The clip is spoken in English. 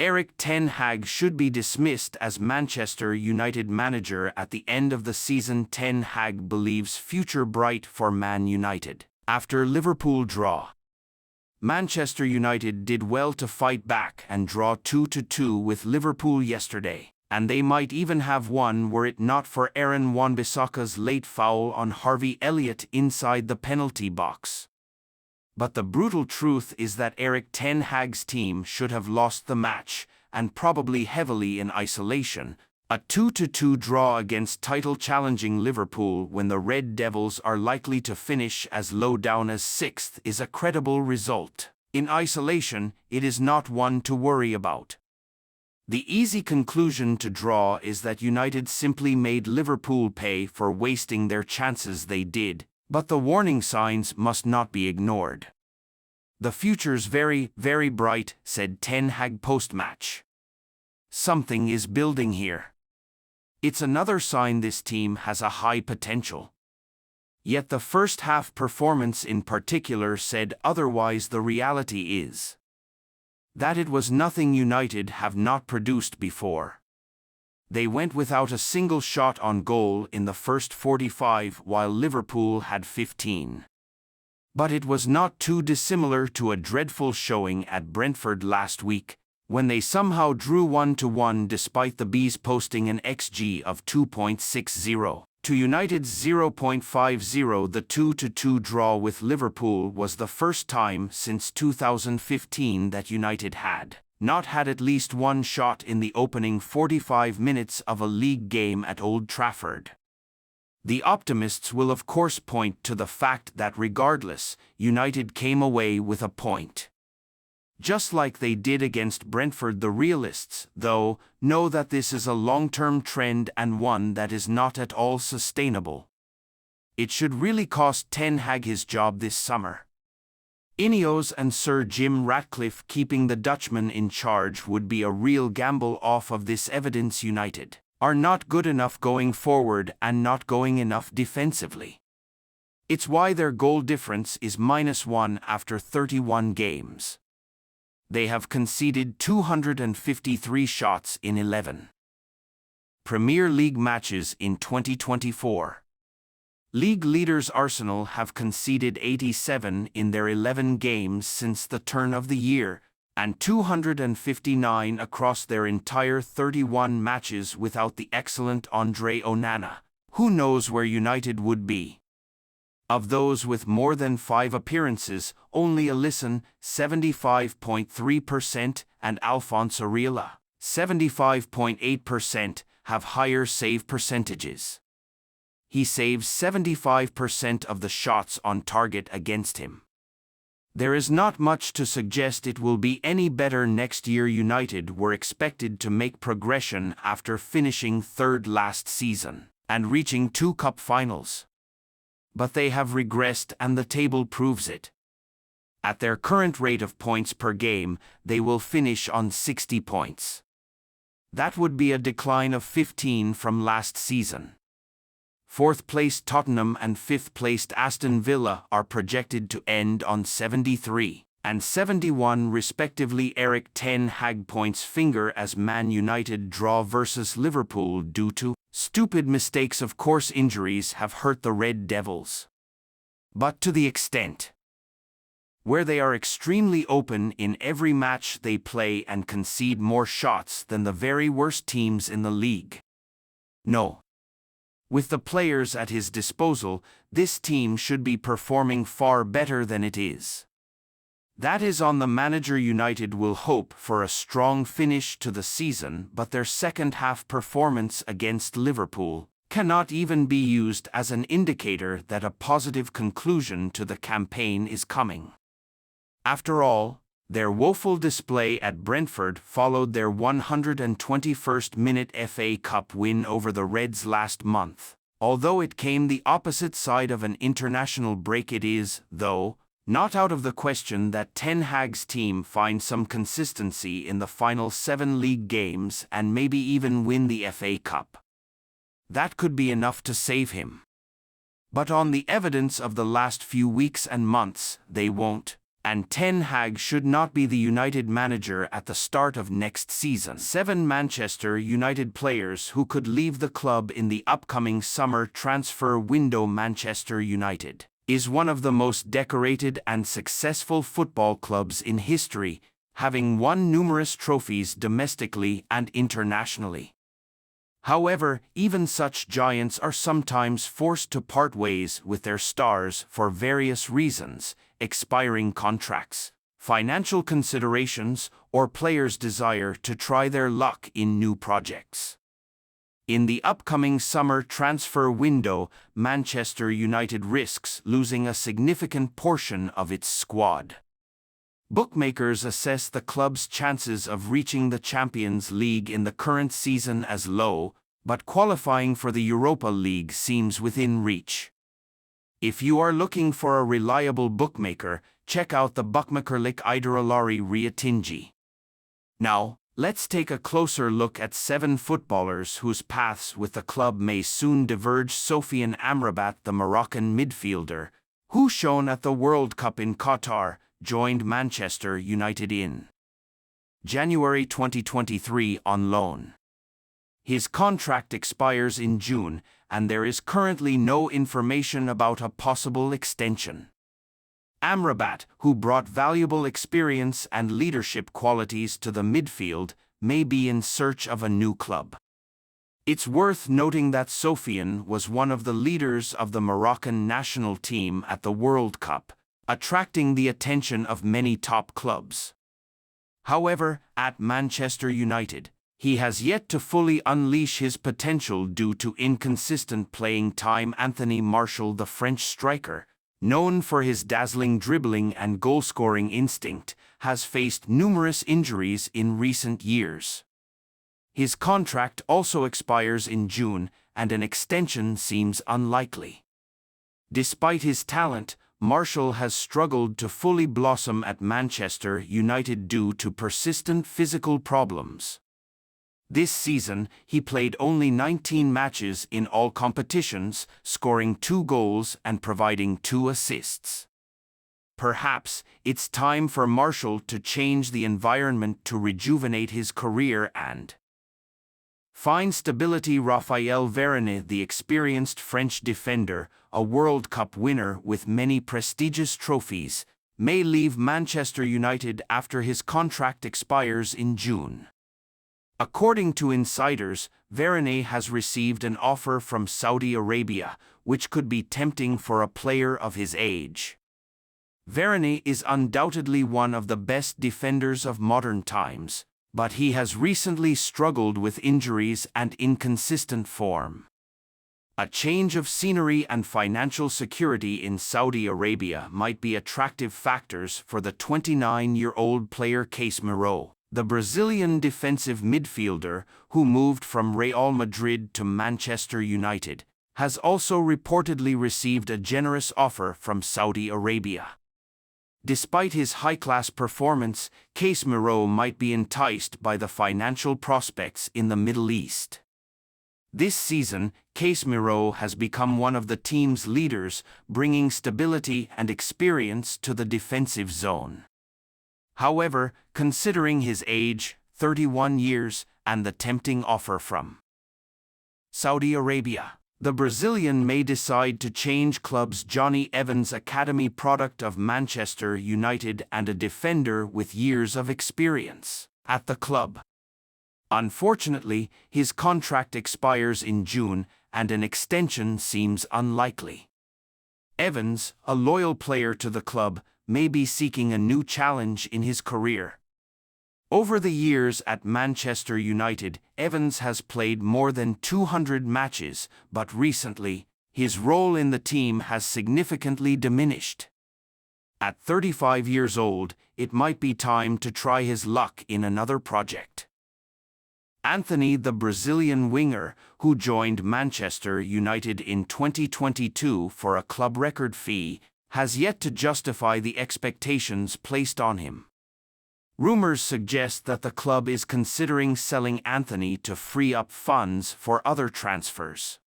Erik ten Hag should be dismissed as Manchester United manager at the end of the season. Ten Hag believes future bright for Man United. After Liverpool draw, Manchester United did well to fight back and draw 2-2 with Liverpool yesterday, and they might even have won were it not for Aaron Wan-Bissaka's late foul on Harvey Elliott inside the penalty box. But the brutal truth is that Erik ten Hag's team should have lost the match, and probably heavily in isolation. A 2-2 draw against title-challenging Liverpool when the Red Devils are likely to finish as low down as 6th is a credible result. In isolation, it is not one to worry about. The easy conclusion to draw is that United simply made Liverpool pay for wasting their chances. They did, but the warning signs must not be ignored. "The future's very, very bright," said Ten Hag post-match. "Something is building here. It's another sign this team has a high potential." Yet the first-half performance in particular said otherwise. The reality is that it was nothing United have not produced before. They went without a single shot on goal in the first 45 while Liverpool had 15. But it was not too dissimilar to a dreadful showing at Brentford last week, when they somehow drew 1-1 despite the Bees posting an XG of 2.60 to United's 0.50. The 2-2 draw with Liverpool was the first time since 2015 that United had not had at least one shot in the opening 45 minutes of a league game at Old Trafford. The optimists will of course point to the fact that regardless, United came away with a point. Just like they did against Brentford. The realists, though, know that this is a long-term trend and one that is not at all sustainable. It should really cost Ten Hag his job this summer. Ineos and Sir Jim Ratcliffe keeping the Dutchman in charge would be a real gamble. Off of this evidence, United are not good enough going forward and not going enough defensively. It's why their goal difference is -1 after 31 games. They have conceded 253 shots in 11 Premier League matches in 2024. League leaders Arsenal have conceded 87 in their 11 games since the turn of the year, and 259 across their entire 31 matches without the excellent Andre Onana. Who knows where United would be? Of those with more than 5 appearances, only Alisson, 75.3%, and Alphonse Areola, 75.8%, have higher save percentages. He saves 75% of the shots on target against him. There is not much to suggest it will be any better next year. United were expected to make progression after finishing 3rd last season and reaching 2 cup finals. But they have regressed, and the table proves it. At their current rate of points per game, they will finish on 60 points. That would be a decline of 15 from last season. 4th-placed Tottenham and 5th-placed Aston Villa are projected to end on 73 and 71 respectively. Erik ten Hag points finger as Man United draw versus Liverpool due to stupid mistakes. Of course, injuries have hurt the Red Devils, but to the extent where they are extremely open in every match they play and concede more shots than the very worst teams in the league. No. With the players at his disposal, this team should be performing far better than it is. That is on the manager. United will hope for a strong finish to the season, but their second-half performance against Liverpool cannot even be used as an indicator that a positive conclusion to the campaign is coming. After all, their woeful display at Brentford followed their 121st-minute FA Cup win over the Reds last month. Although it came the opposite side of an international break, it is, though, not out of the question that Ten Hag's team find some consistency in the final 7 league games and maybe even win the FA Cup. That could be enough to save him. But on the evidence of the last few weeks and months, they won't. and Ten Hag should not be the United manager at the start of next season. 7 Manchester United players who could leave the club in the upcoming summer transfer window. Manchester United is one of the most decorated and successful football clubs in history, having won numerous trophies domestically and internationally. However, even such giants are sometimes forced to part ways with their stars for various reasons: expiring contracts, financial considerations, or players' desire to try their luck in new projects. In the upcoming summer transfer window, Manchester United risks losing a significant portion of its squad. Bookmakers assess the club's chances of reaching the Champions League in the current season as low, but qualifying for the Europa League seems within reach. If you are looking for a reliable bookmaker, check out the bookmakerlik Ideralari Riatingi. Now, let's take a closer look at 7 footballers whose paths with the club may soon diverge. Sofiane Amrabat, the Moroccan midfielder, who shone at the World Cup in Qatar, joined Manchester United in January 2023 on loan. His contract expires in June, and there is currently no information about a possible extension. Amrabat, who brought valuable experience and leadership qualities to the midfield, may be in search of a new club. It's worth noting that Sofiane was one of the leaders of the Moroccan national team at the World Cup, attracting the attention of many top clubs. However, at Manchester United, he has yet to fully unleash his potential due to inconsistent playing time. Anthony Martial, the French striker, known for his dazzling dribbling and goal-scoring instinct, has faced numerous injuries in recent years. His contract also expires in June, and an extension seems unlikely. Despite his talent, Martial has struggled to fully blossom at Manchester United due to persistent physical problems. This season, he played only 19 matches in all competitions, scoring 2 goals and providing 2 assists. Perhaps it's time for Martial to change the environment to rejuvenate his career and find stability. Raphael Varane, the experienced French defender, a World Cup winner with many prestigious trophies, may leave Manchester United after his contract expires in June. According to insiders, Varane has received an offer from Saudi Arabia, which could be tempting for a player of his age. Varane is undoubtedly one of the best defenders of modern times, but he has recently struggled with injuries and inconsistent form. A change of scenery and financial security in Saudi Arabia might be attractive factors for the 29-year-old player. Casemiro, the Brazilian defensive midfielder who moved from Real Madrid to Manchester United, has also reportedly received a generous offer from Saudi Arabia. Despite his high-class performance, Casemiro might be enticed by the financial prospects in the Middle East. This season, Casemiro has become one of the team's leaders, bringing stability and experience to the defensive zone. However, considering his age, 31 years, and the tempting offer from Saudi Arabia, the Brazilian may decide to change clubs. Johnny Evans, academy product of Manchester United and a defender with years of experience at the club. Unfortunately, his contract expires in June, and an extension seems unlikely. Evans, a loyal player to the club, may be seeking a new challenge in his career. Over the years at Manchester United, Evans has played more than 200 matches, but recently, his role in the team has significantly diminished. At 35 years old, it might be time to try his luck in another project. Anthony, the Brazilian winger, who joined Manchester United in 2022 for a club record fee, has yet to justify the expectations placed on him. Rumors suggest that the club is considering selling Anthony to free up funds for other transfers.